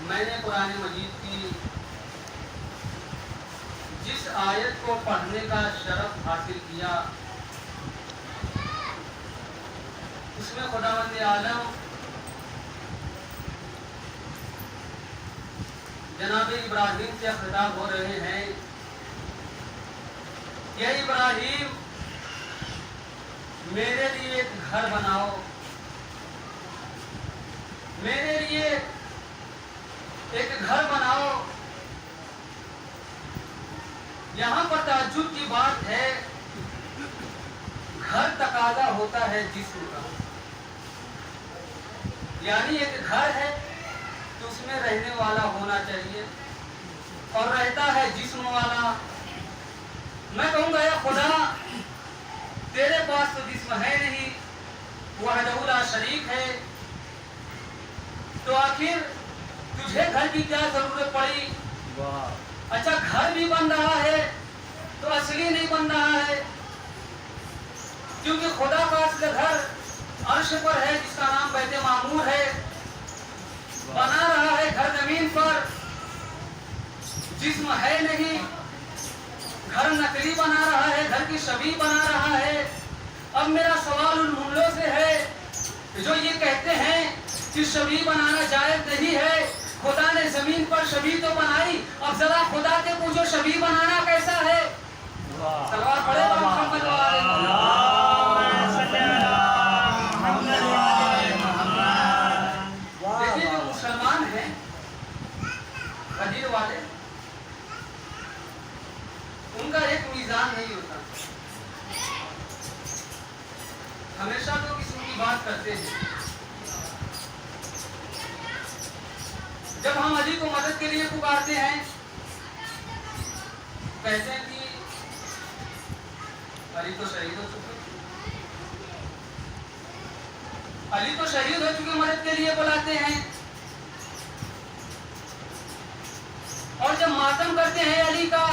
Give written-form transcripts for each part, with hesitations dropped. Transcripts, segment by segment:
میں نے قرآن مجید کی جس آیت کو پڑھنے کا شرف حاصل کیا اس میں خداوند عالم جناب ابراہیم سے خطاب ہو رہے ہیں کہ ابراہیم میرے لیے ایک گھر بناؤ، میرے لیے ایک گھر بناؤ۔ یہاں پر تعجب کی بات ہے، گھر تقاضا ہوتا ہے جسم کا، یعنی ایک گھر ہے تو اس میں رہنے والا ہونا چاہیے، اور رہتا ہے جسم والا۔ میں کہوں گا یا خدا تیرے پاس تو جسم ہے نہیں، وحدہ لا شریک ہے، تو آخر تجھے گھر کی کیا ضرورت پڑی؟ اچھا گھر بھی بن رہا ہے تو اصلی نہیں بن رہا ہے، کیونکہ خدا کا اصل گھر عرش پر ہے جس کا نام بیت معمور ہے، بنا رہا ہے گھر زمین پر، جسم ہے نہیں، گھر نقلی بنا رہا ہے، گھر کی شبیہ بنا رہا ہے۔ اب میرا سوال ان ملوں سے ہے جو یہ کہتے ہیں کہ شبیہ بنانا جائز نہیں ہے، خدا نے زمین پر شبیہ تو بنائی، اب ذرا خدا کے پوچھو شبیہ بنانا کیسا ہے؟ سلوات پڑھے محمد دیکھیے جو مسلمان ہیں غدیر والے، ان کا ایک میزان نہیں ہوتا، ہمیشہ تو کسی کی بات کرتے ہیں۔ جب ہم علی کو مدد کے لیے پکارتے ہیں کہتے ہیں کہ علی تو شہید ہو چکے، علی تو شہید ہو چکے، مدد کے لیے بلاتے ہیں، اور جب ماتم کرتے ہیں علی کا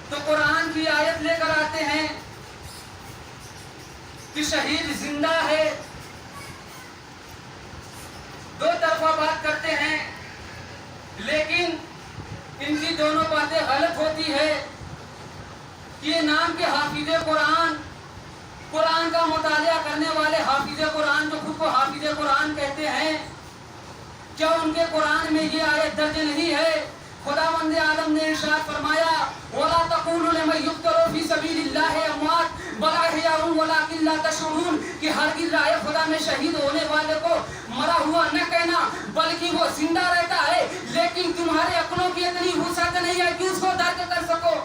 تو قرآن کی آیت لے کر آتے ہیں کہ شہید زندہ ہے، دو طرفہ بات کرتے ہیں، لیکن ان کی دونوں باتیں غلط ہوتی ہے کہ یہ نام کے حافظ قرآن، قرآن کا مطالعہ کرنے والے حافظ قرآن جو خود کو حافظ قرآن کہتے ہیں، کیا ان کے قرآن میں یہ آیت درج نہیں ہے؟ خداوند عالم نے ارشاد فرمایا وَلَا تَقُولُوا لِمَن يُقْتَلُ فِي سَبِيلِ اللَّهِ أَمْوَاتٌ بَلْ أَحْيَاءٌ وَلَٰكِن لَّا تَشْعُرُونَ، کہ ہرگز راہ خدا میں شہید ہونے والے کو مرا ہوا نہ کہنا، بلکہ وہ زندہ رہتا ہے، لیکن تمہارے عقلوں کی اتنی وسعت نہیں ہے کہ اس کو درک کر سکو۔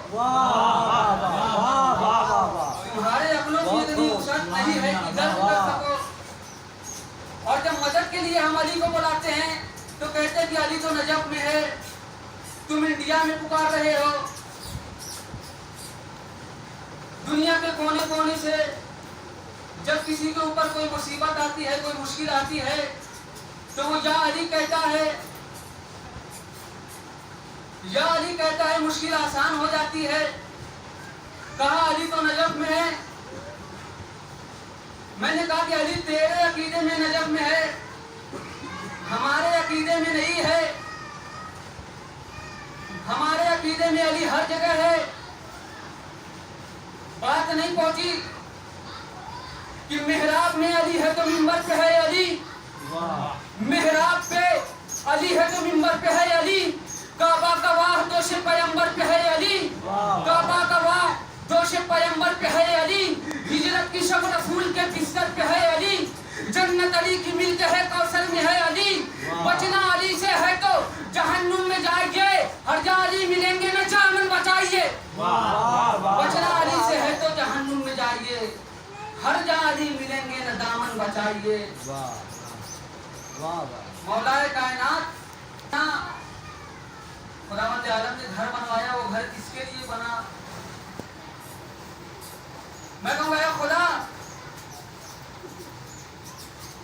تمہارے عقلوں کی اتنی وسعت نہیں ہے کہ درک کر سکو۔ اور جب مدد کے لیے ہم علی کو بلاتے ہیں تو کہتے ہیں کہ علی تو نجف میں ہے، تم انڈیا میں پکار رہے ہو۔ دنیا کے کونے کونے سے جب کسی کے اوپر کوئی مصیبت آتی ہے، کوئی مشکل آتی ہے، تو وہ یا علی کہتا ہے، یا علی کہتا ہے، مشکل آسان ہو جاتی ہے۔ کہا علی تو نجف میں ہے، میں نے کہا کہ علی تیرے عقیدے میں نجف میں ہے، ہمارے عقیدے میں نہیں ہے، ہمارے عقیدے میں علی ہر جگہ ہے۔ بات نہیں پہنچی کہ محراب میں علی ہے تو منبر پہ ہے علی، محراب پہ علی ہے تو منبر پہ ہے علی، کعبہ کا واہ دوش پیمبر پہ ہے علی، کعبہ کا واہ دوش پیمبر پہ ہے علی، ہجرت کی شب رسول کے بستر پہ ہے علی، جنت علی کی ملک ہے کوثر میں ہے علی، بچنا علی سے ہے تو جہنم میں جائیے، ہر جا علی ملیں گے نہ جامن بچائیے۔ بچنا علی سے ہے تو جہنم میں جائیے، ہر جا علی ملیں گے نہ دامن بچائیے۔ مولا کائنات خداوند عالم نے گھر بنوایا، وہ گھر کس کے لیے بنا؟ میں کہوں گا یا خدا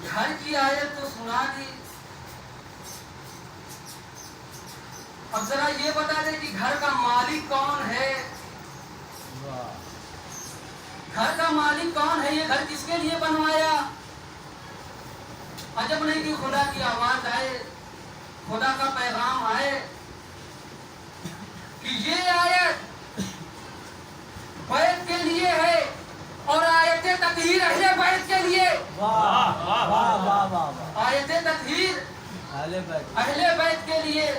گھر کی آیت تو سنا دی، اب ذرا یہ بتا دے کہ گھر کا مالک کون ہے؟ گھر کا مالک کون ہے؟ یہ گھر کس کے لیے بنوایا؟ عجب نہیں کہ خدا کی آواز آئے خدا کا پیغام آئے کہ یہ آیت بیت کے لیے ہے اور آیت تطہیر اہل بیت کے لیے. آیت تطہیر اہل بیت کے لیے.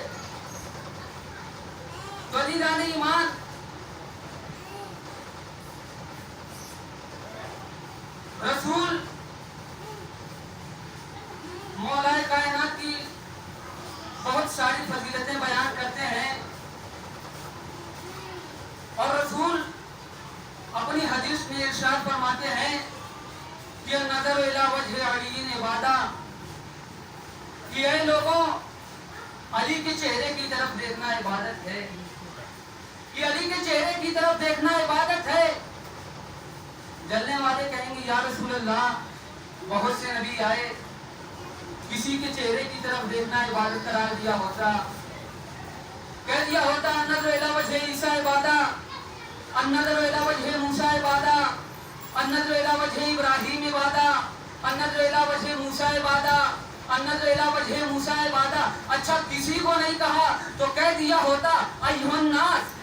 تو عزیزان ایمان، رسول مولا کائنات کی بہت ساری فضیلتیں بیان کرتے ہیں، اور رسول اپنی حدیث میں ارشاد فرماتے ہیں کہ نظر الی وجہ علی عبادہ، کہ اے لوگوں علی کے چہرے کی طرف دیکھنا عبادت ہے، کہ علی کے چہرے کی طرف دیکھنا عبادت ہے. جلنے والے کہیں گے یا رسول اللہ بہت سے نبی آئے، کسی کے چہرے کی طرف دیکھنا عبادت قرار دیا ہوتا، کہہ دیا ہوتا النظر الی وجہ عیسیٰ عبادہ، النظر الی وجہ موسیٰ عبادہ، النظر الی وجہ ابراہیم عبادہ، النظر الی وجہ موسیٰ عبادہ، النظر الی وجہ موسیٰ عبادہ. اچھا کسی کو نہیں کہا تو کہہ دیا ہوتا ایھا الناس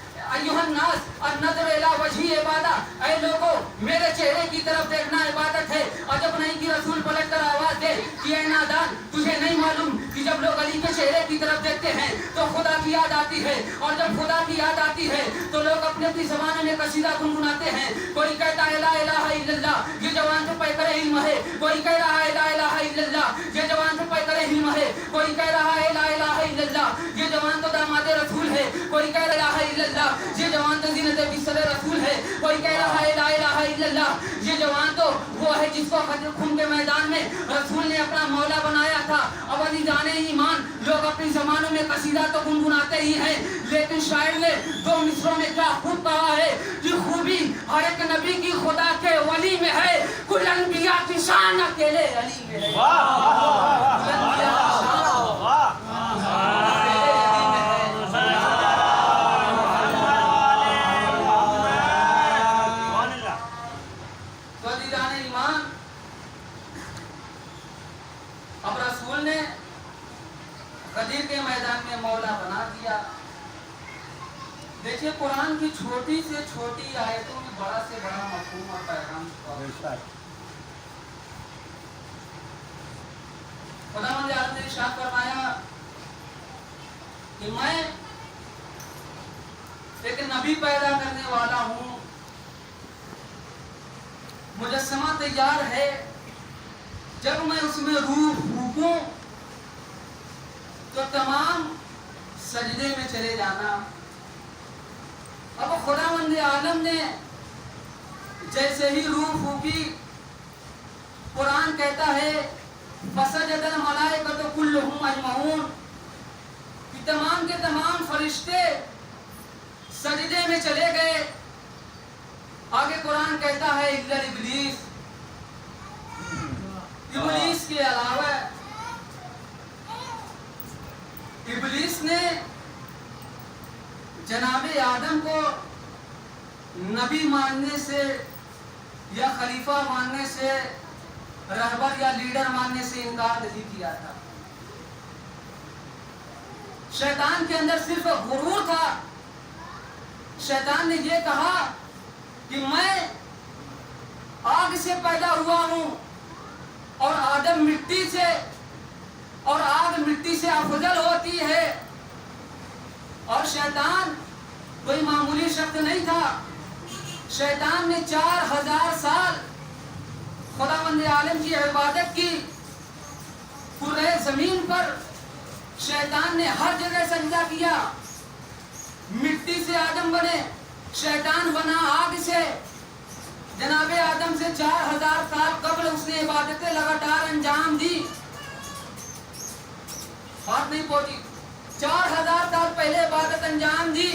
النظر الی وجہ عبادہ، اے لوگوں میرے چہرے کی طرف دیکھنا عبادت ہے. عجب نہیں کہ رسول پلٹ کر آواز دے کہ اے نادان تجھے نہیں معلوم کہ جب لوگ علی کے چہرے کی طرف دیکھتے ہیں تو خدا کی یاد آتی ہے، اور جب خدا کی یاد آتی ہے تو لوگ اپنے اپنی زبان میں قصیدہ گنگناتے ہیں. کوئی کہتا ہے لا الہ الا اللہ، یہ جوان سے پیکر علم ہے. کوئی کہہ رہا ہے لا الہ الا اللہ، یہ جوان سے پیکر علم ہے. کوئی کہہ رہا ہے لا الہ الا اللہ، یہ جوان تو داماد رسول ہے. کوئی کہہ رہا ہے لا الہ الا اللہ، یہ جوان تو زینت بستر رسول ہے. کوئی کہہ رہا ہے لا الہ الا اللہ، یہ جوان تو وہ ہے جس کو خون کے میدان میں رسول نے اپنا مولا بنایا تھا. اب عزیزان ایمان، لوگ اپنی زبانوں میں قصیدہ تو گنگناتے ہی ہیں، لیکن شاعر نے دو مصروں میں کیا خوب کہا ہے کہ خوبی ہر ایک نبی کی خدا کے ولی میں ہے، کل انبیاء کی شان اکیلے علی میں ہے. اب رسول نے غدیر کے میدان میں مولا بنا دیا. دیکھیے قرآن کی چھوٹی سے چھوٹی آیتوں میں بڑا سے بڑا مفہوم اور پیغام چھپا ہے. خداوند عالم نے ارشاد فرمایا کہ میں ایک نبی پیدا کرنے والا ہوں، مجسمہ تیار ہے، جب میں اس میں روح پھونکوں تو تمام سجدے میں چلے جانا. اب خداوند عالم نے جیسے ہی روح پھونکی، قرآن کہتا ہے فسجد الملائکۃ کلھم اجمعون، کہ تمام کے تمام فرشتے سجدے میں چلے گئے. آگے قرآن کہتا ہے الا ابلیس، ابلیس کے علاوہ. ابلیس نے جناب آدم کو نبی ماننے سے یا خلیفہ ماننے سے، رہبر یا لیڈر ماننے سے انکار نہیں کیا تھا. شیطان کے اندر صرف غرور تھا. شیطان نے یہ کہا کہ میں آگ سے پیدا ہوا ہوں اور آدم مٹی سے، اور آگ مٹی سے افضل ہوتی ہے. اور شیطان کوئی معمولی شخص نہیں تھا. شیطان نے 4000 سال خداوند عالم کی عبادت کی. پورے زمین پر شیطان نے ہر جگہ سجدہ کیا. مٹی سے آدم بنے، شیطان بنا آگ سے. جناب آدم سے 4000 سال قبل اس نے عبادتیں لگاتار انجام دی. بات نہیں پہنچی. 4000 سال پہلے عبادت انجام دی،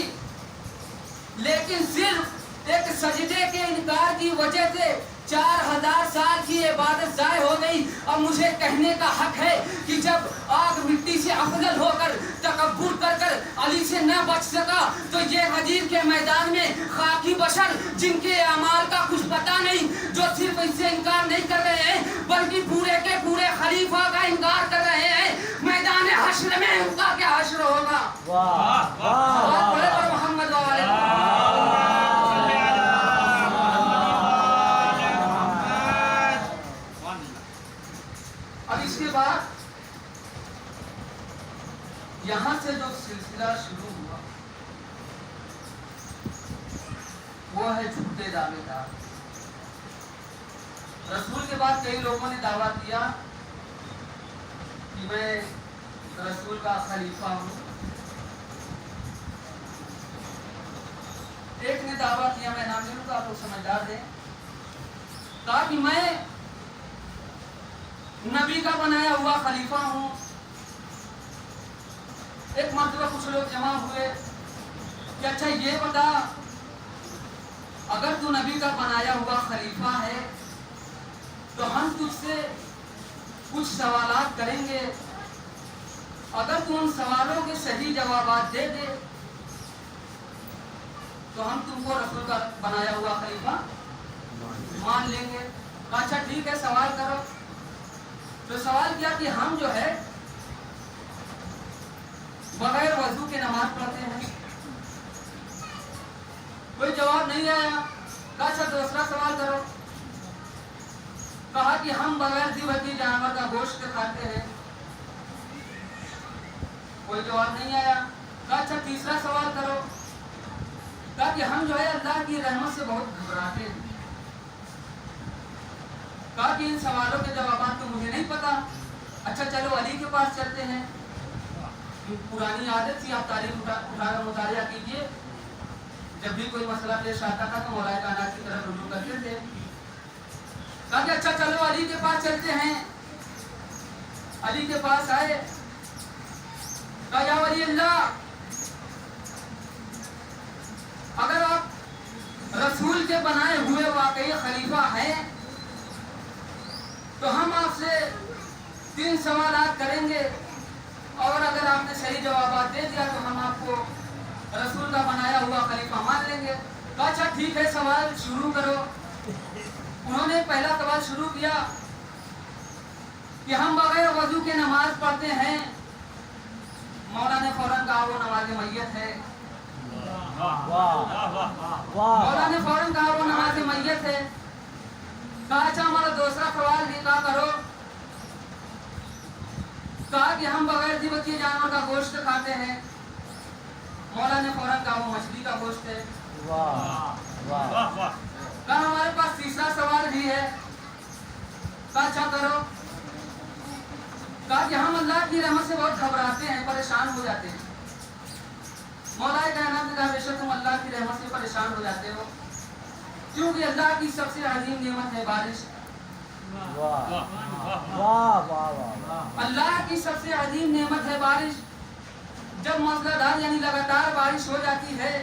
لیکن صرف ایک سجدے کے انکار کی وجہ سے 4000 سال کی عبادت ضائع ہو گئی. اب مجھے کہنے کا حق ہے کہ جب آگ مٹی سے افضل ہو کر تکبر کر کر علی سے نہ بچ سکا تو یہ غدیر کے میدان میں خاکی بشر جن کے اعمال کا کچھ پتہ نہیں، جو صرف اس سے انکار نہیں کر رہے ہیں بلکہ پورے کے پورے خلیفہ کا انکار کر رہے ہیں، میدان حشر میں ان کا सवाल पढ़े पर मोहम्मद वाले अब इसके बाद यहां से जो सिलसिला शुरू हुआ वो है झूठे दावेदार। रसूल के बाद कई लोगों ने दावा किया कि मैं रसूल का खलीफा हूं। एक ने दावा किया, मैं नाम नहीं लूंगा, आप लोग समझदार हैं, कहा कि मैं नबी का बनाया हुआ खलीफा हूं। एक मर्तबा कुछ लोग जमा हुए कि अच्छा ये बता, अगर तू नबी का बनाया हुआ खलीफा है तो हम तुझसे कुछ सवालात करेंगे, अगर तू उन सवालों के सही जवाबात दे दे तो हम तुमको रसूल का बनाया हुआ खलीफा मान लेंगे। अच्छा ठीक है, सवाल करो। तो सवाल किया कि हम जो है बगैर वजू के नमाज पढ़ते हैं। कोई जवाब नहीं आया। अच्छा दूसरा सवाल करो। कहा कि हम बगैर दिवसी जानवर का गोश्त खाते हैं। कोई जवाब नहीं आया। अच्छा तीसरा सवाल करो। कहा कि हम जो है अल्लाह की रहमत से बहुत घबराते हैं। कहा कि इन सवालों के जवाब तो मुझे नहीं पता। अच्छा चलो अली के पास चलते हैं। पुरानी आदत थी, आप तारीख उठाकर मुतालिया कीजिए। जब भी कोई मसला पेश आता था तो मौलाए कायनात की तरफ रुजू करते थे। कहा कि अच्छा चलो अली के पास चलते हैं। अली के पास आए। कहा या वली अल्लाह, अगर आप रसूल के बनाए हुए वाकई खलीफा हैं तो हम आपसे 3 सवालात करेंगे और अगर आपने सही जवाब दे दिया तो हम आपको रसूल का बनाया हुआ खलीफा मान लेंगे। तो अच्छा ठीक है, सवाल शुरू करो। उन्होंने पहला सवाल शुरू किया कि हम बगैर वजू के नमाज पढ़ते हैं। मौला ने फौरन कहा वो नमाज मैयत है। मौला ने फौरन कहा वो नमाज मैयत है। कहा अच्छा हमारा दूसरा सवाल भी कहा करो। कहा कि हम बगैर दिवसी जानवर का गोश्त खाते हैं। मौला ने फौरन कहा वो मछली का गोश्त है। कहा हमारे पास तीसरा सवाल भी है। कहा अच्छा करो। कहा कि हम अल्लाह की रहमत से बहुत घबराते हैं, परेशान हो जाते हैं। मौला कायनात ने कहा बेशक तुम अल्लाह की रहमत से परेशान हो जाते हो क्योंकि अल्लाह की सबसे अजीम नेमत है बारिश। अल्लाह की सबसे अजीम नेमत है बारिश। जब मूसलाधार यानी लगातार बारिश हो जाती है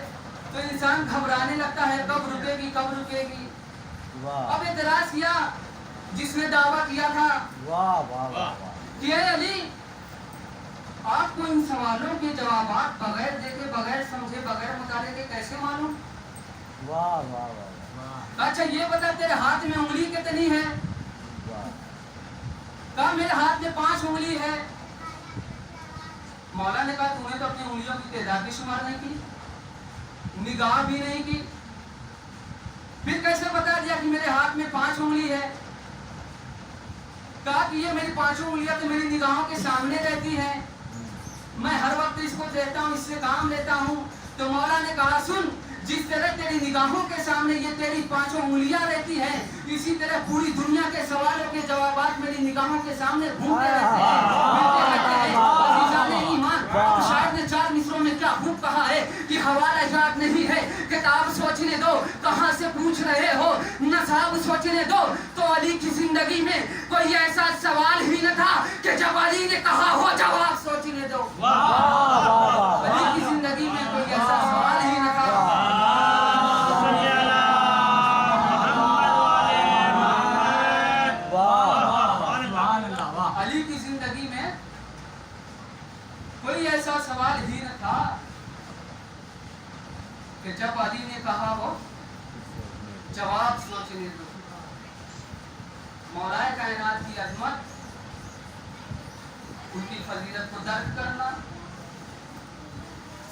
तो इंसान घबराने लगता है, कब रुकेगी कब रुकेगी। अब एतराज किया जिसने दावा किया था कि अली आपको इन सवालों के जवाब बगैर देखे, बगैर समझे, बगैर मुताले के कैसे मालूम? अच्छा ये बता तेरे हाथ में उंगली कितनी है? कहा मेरे हाथ में 5 उंगली है। मौला ने कहा तूने तो अपनी उंगलियों की तादाद भी शुमार नहीं की, निगाह भी नहीं की, फिर कैसे बता दिया कि मेरे हाथ में 5 उंगली है? कहा कि ये मेरी 5 उंगलियां तो मेरी निगाहों के सामने रहती हैं, मैं हर वक्त इसको देखता हूँ, इससे काम लेता हूँ। तो मौला ने कहा सुन, जिस तरह तेरी निगाहों के सामने ये तेरी 5 उंगलियां रहती हैं, इसी तरह पूरी दुनिया के सवालों के जवाबात मेरी निगाहों के सामने घूमते रहते हैं। ईमान तो शायद ने 4 मिसरों में क्या खूब कहा है कि हवाला याद नहीं है, किताब सोचने दो कहाँ से पूछ रहे हो, नसाब सोचने दो। तो अली की जिंदगी में कोई ऐसा सवाल ही न था कि जब अली ने कहा हो जवाब सोचने दो। अली की जिंदगी में कोई ऐसा सवाल ही न था। अली की जिंदगी में कोई ऐसा सवाल ही न था कि जब अली ने कहा हो जवाब सोचने दो। मौलाए कायनात की अजमत, उनकी फजीलत को दर्ज करना,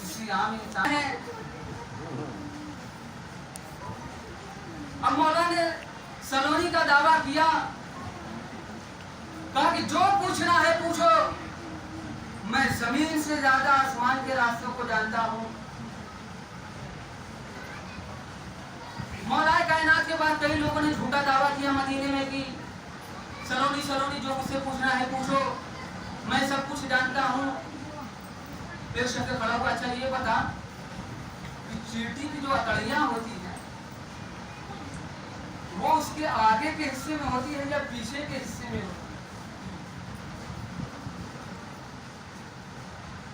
किसी आम इंसान है। अब मौला ने सलोनी का दावा किया, कहा कि जो पूछना है पूछो, मैं जमीन से ज्यादा आसमान के रास्तों को जानता हूं। मौला कायनात के बाद कई लोगों ने झूठा दावा किया मदीने में कि सलोनी सलोनी जो मुझसे पूछना है पूछो, मैं सब कुछ जानता हूं। फिर शख्स खड़ा हुआ, अच्छा ये बता कि चींटी की जो अकड़ियां होती हैं वो उसके आगे के हिस्से में होती है या पीछे के हिस्से में होती है?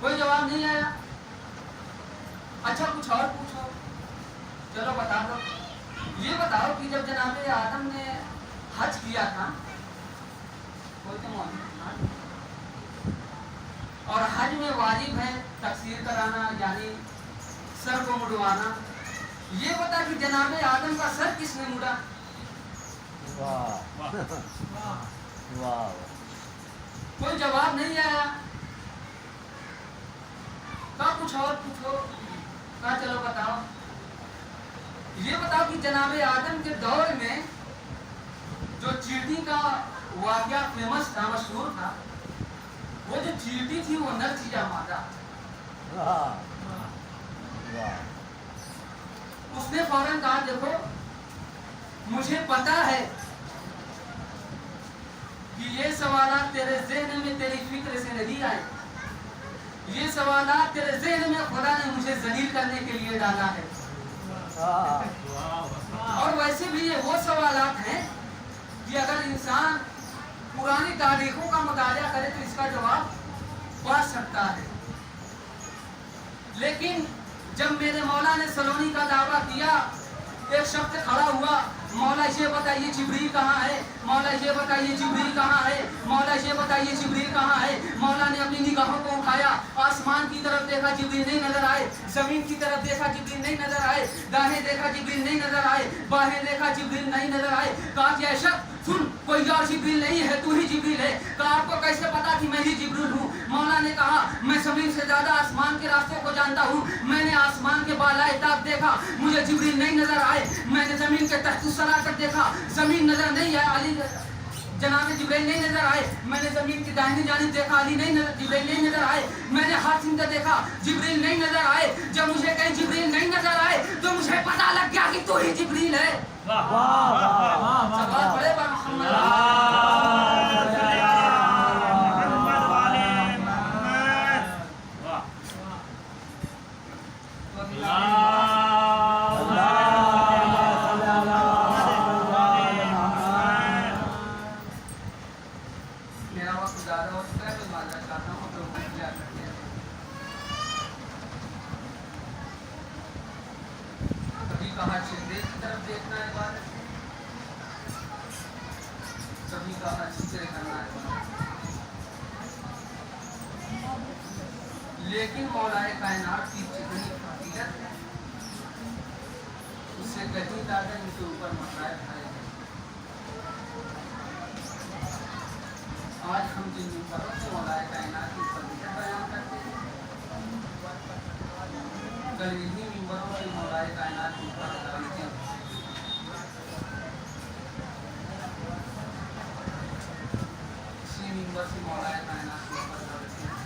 कोई जवाब नहीं आया। अच्छा कुछ और पूछो, चलो बता दो। ये बताओ कि जब जनाबे आदम ने हज किया था, और हज में वाजिब है तकसीर कराना यानी सर को मुड़वाना, ये बता कि जनाबे आदम का सर किसने मुड़ा? वाह वाह, कोई जवाब नहीं आया। कहा कुछ और पूछो, कहा चलो बताओ। ये बताओ कि जनाबे आदम के दौर में जो चींटी का वाक़या फेमस था, मशहूर था, वो जो चींटी थी वो नर थी या मादा? उसने फौरन कहा देखो मुझे पता है कि ये सवालात तेरे ज़हन में तेरी फिक्र से नहीं आए, ये सवालात तेरे ज़हन में खुदा ने मुझे ज़लील करने के लिए डाला है। और वैसे भी ये वो सवालात हैं कि अगर इंसान पुरानी तारीखों का मुताला करे तो इसका जवाब पा सकता है। लेकिन जब मेरे मौला ने सलोनी का दावा किया, एक शख्स खड़ा हुआ, मौला ये बताइए जिब्रील कहाँ है, मौला ये बताइए जिब्रील कहाँ है, मौला ये बताइए जिब्रील कहाँ है। मौला ने अपनी निगाहों को उठाया, आसमान की तरफ देखा, जिब्रील नहीं नजर आए। जमीन की तरफ देखा, जिब्रील नहीं नजर आए। दाहिने देखा, जिब्रील नहीं नजर आए। बाएं देखा, जिब्रील नहीं नजर आए। कहा कि ऐसा सुन, कोई और जिब्रील नहीं है, तू ही जिब्रील है। कहा आपको कैसे पता कि मैं ही जिब्रील हूँ? मौला ने कहा मैं जमीन से ज्यादा आसमान के रास्तों को जानता हूँ। मैंने आसमान के बालाए ताब देखा, मुझे जिब्रील नहीं नजर आए। मैंने जमीन के तहत सरा कर देखा, जमीन नजर नहीं है, अली जनाब जिब्रील नहीं नजर आए। मैंने जमीन की दाहिनी जानिब देखा, अली नहीं नजर, जिब्रील नहीं नजर आए। मैंने हर सिमत देखा, जिब्रील नहीं नजर आए। जब मुझे कहीं जिब्रील नहीं नजर आए तो मुझे पता लग गया कि तू ही जिब्रील है। वाह वाह वाह, बड़े बा लेकिन मौलाए कायनात की जितनी फजीलत है उससे कहीं ज्यादा इनके ऊपर मसलाए खाए गए। आज हम जिन मिंबरों से मौलाए कायनात की फजीलत बयान करते हैं, कल इन्हीं मिंबरों से मौलाए कायनात के ऊपर गालियां, इसी मिंबर से मौलाए कायनात के ऊपर गालियां।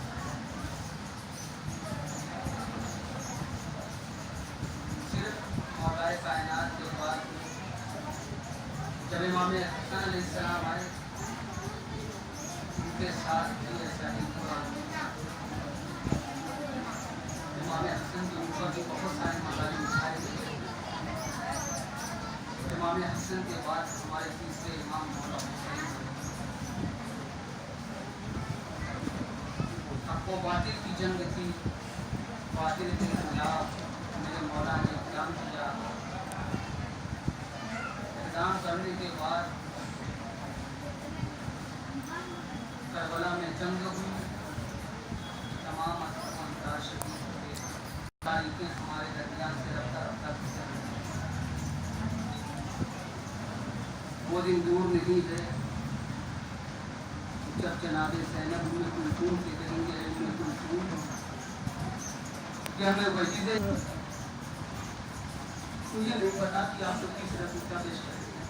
कायनात के बाद जब इमाम हसन अलैहिस्सलाम आए, उनके साथ भी ऐसा ही हुआ। इमाम हसन के ऊपर भी बहुत सारे मसाइल उठाए गए। इमाम हसन के बाद हमारे तीसरे इमाम मौला हुसैन, हक़ व बातिल की जंग थी, बातिल के खिलाफ मेरे मौला ने इक़दाम किया। इक़दाम करने के बाद करबला में जंग हुई, तमाम असहाब शहीद हुए, तारीखें हमारे दरमियान से रफ्ता रफ्ता गुजर गई। वो दिन दूर नहीं है जब जनाबे ज़ैनब उम्मे कुलसूम के कहेंगे उम्मे कुलसूम कि हमें वजीदे मुझे नहीं पता कि आप लोग किस तरह का पेश करेंगे,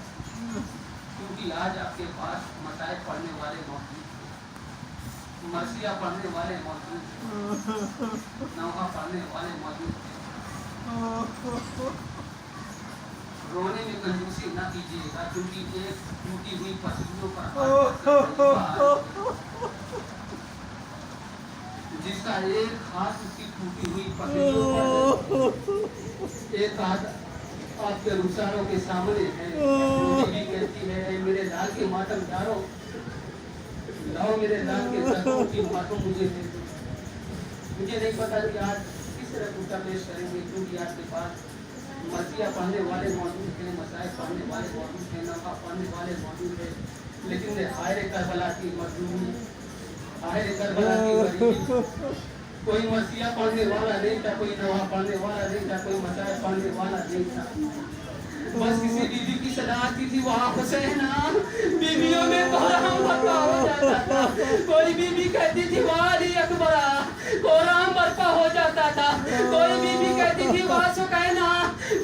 क्योंकि आज आपके पास मसाइल पढ़ने वाले मौजूद, मरसिया पढ़ने वाले मौजूद, नौहा पढ़ने वाले मौजूद। रोने में कंजूसी न कीजिएगा, क्योंकि एक टूटी हुई पसलियों पर जिसका एक हाथ उसकी टूटी हुई पसलियों पर, एक हाथ आपके रुखसारों के सामने है। मुझे भी कहती है, मेरे लाल के मातम यारो, लाओ मेरे लाल के सरों की मातम मुझे दे दो। मुझे नहीं पता कि आज किस तरह टूटा पेश करेंगे, क्योंकि आपके पास मसीहा पढ़ने वाले मौजूद हैं, मसाइल पढ़ने वाले मौजूद हैं, नफा पढ़ने वाले मौजूद हैं, लेकिन हायरे करबला की मजलूमी, हायरे करबला की गरीबी, कोई मसीहा पढ़ने वाला नहीं था, कोई नवा पढ़ने वाला नहीं था, कोई मसाइल पढ़ने वाला नहीं था। बस किसी बीवी की सलाह आती थी, वहाँ हुसैना बीवियों में कोहराम बरपा हो जाता था। कोई बीवी कहती थी वाह अली अकबरा, कोहराम बरपा हो जाता था। कोई बीवी कहती थी वाह सुकैना,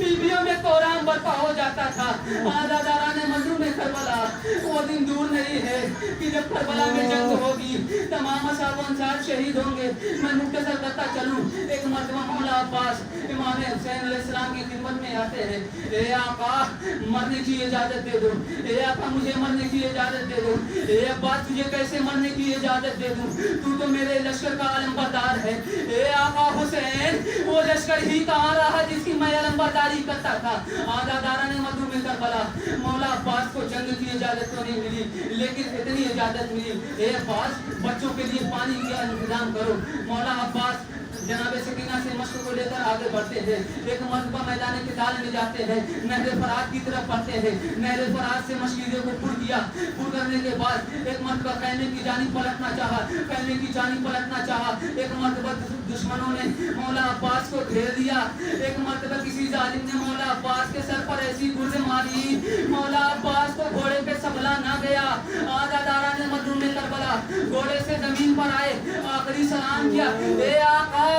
बीवियों में कोहराम बरपा हो जाता था। आज़ादारा ने मजलूम में करबला, वो दिन दूर नहीं है कि जब करबला में जंग होगी, तमाम असहाब अंसार शहीद होंगे। मैं मुख्तसर करता चलूं, एक मर्तबा मौला अब्बास इमाम हुसैन अलैहिस्सलाम की खिदमत में आते हैं। ए आका मरने की इजाजत दे दो, ए आका मुझे मरने की इजाजत दे दो। ए अब्बास तुझे कैसे मरने की इजाजत दे दूं, तू तो मेरे लश्कर का अलमबरदार है। ए आका हुसैन, वो लश्कर ही कहाँ रहा जिसकी मैं अलमबरदारी करता था। आज़ादारा ने मजलूम में करबला, मौला अब्बास को जंग की इजाजत तो नहीं मिली, लेकिन इतनी इजाजत मिली, ए अब्बास बच्चों के लिए पानी का इंतजाम करो। मौला अब्बास जनाब सकीना से मशक को लेकर आगे बढ़ते हैं। एक मरतबा मैदान किताल में जाते हैं, नहर फरात की तरफ बढ़ते हैं। नहर फरात से मशकीदे को पुर किया, पुर करने के बाद एक मरतबा कहने की जानी पलटना चाहा, कहने की जानी पलटना चाहा। एक मरतबा दुश्मनों ने मौला अब्बास को घेर दिया। एक मरतबा किसी जालिम ने मौला अब्बास के सर पर ऐसी गुर्द मारी, मौला अब्बास को घोड़े पे संभला ना गया। आज़ादारा ने मजलूम में करबला घोड़े से जमीन पर आए, आखिरी सलाम किया, ए आका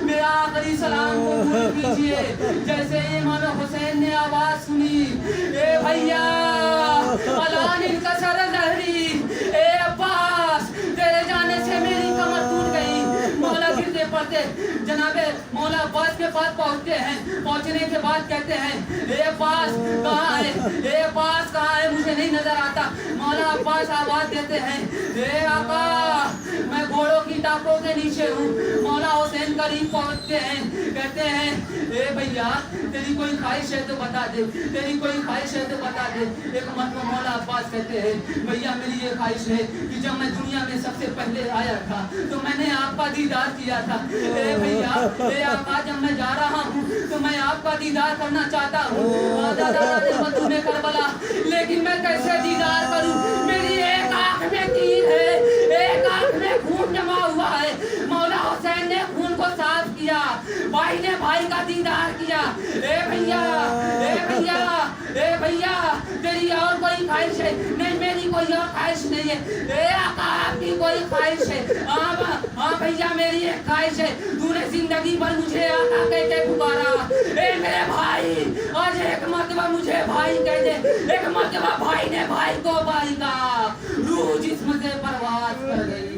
मेरा आखिरी सलाम कबूल कीजिए। जैसे इमाम हुसैन ने आवाज सुनी, ए भैया अलान इनका सर लहरी, ए अब्बास तेरे जाने से मेरी कमर टूट गई। मौला गिरते पड़ते जनाबे मौला अब्बास के पास पहुंचते हैं। पहुंचने के बाद कहते हैं, ए अब्बास कहाँ है, ए अब्बास कहाँ है, मुझे नहीं नजर आता। मौला अब्बास आवाज देते हैं, ए आका मैं घोड़ों की टापों के नीचे हूँ। मौला हुसैन करीब पहुंचते हैं, कहते हैं, ए भैया तेरी कोई ख्वाहिश है तो बता दे, तेरी कोई ख्वाहिश है तो बता दे। एक मरतबा मौला अब्बास कहते हैं, भैया मेरी ये ख्वाहिश है कि जब मैं दुनिया में सबसे पहले आया था तो मैंने आपका दीदार किया था। ए भैया ए आका जब मैं जा रहा हूँ तो मैं आपका दीदार करना चाहता हूँ। आज़ादारा ने मजलूम में करबला, लेकिन मैं कैसे दीदार करूँ, मेरी एक आँख में तीर है, एक आँख में खून जमा हुआ है। मौला हुसैन ने खून को साफ किया, भाई ने भाई का दीदार किया। ए भैया ए भैया ए भैया तेरी और कोई ख्वाहिश है? नहीं मेरी कोई और ख्वाहिश नहीं है। ए आका आपकी कोई ख्वाहिश है? हाँ भैया मेरी एक ख्वाहिश है, तूने जिंदगी भर मुझे आका कह के पुकारा। ए मेरे भाई आज एक मरतबा मुझे भाई कह दे। एक मरतबा भाई ने भाई को भाई का रूह जिस्म से परवाज कर गई।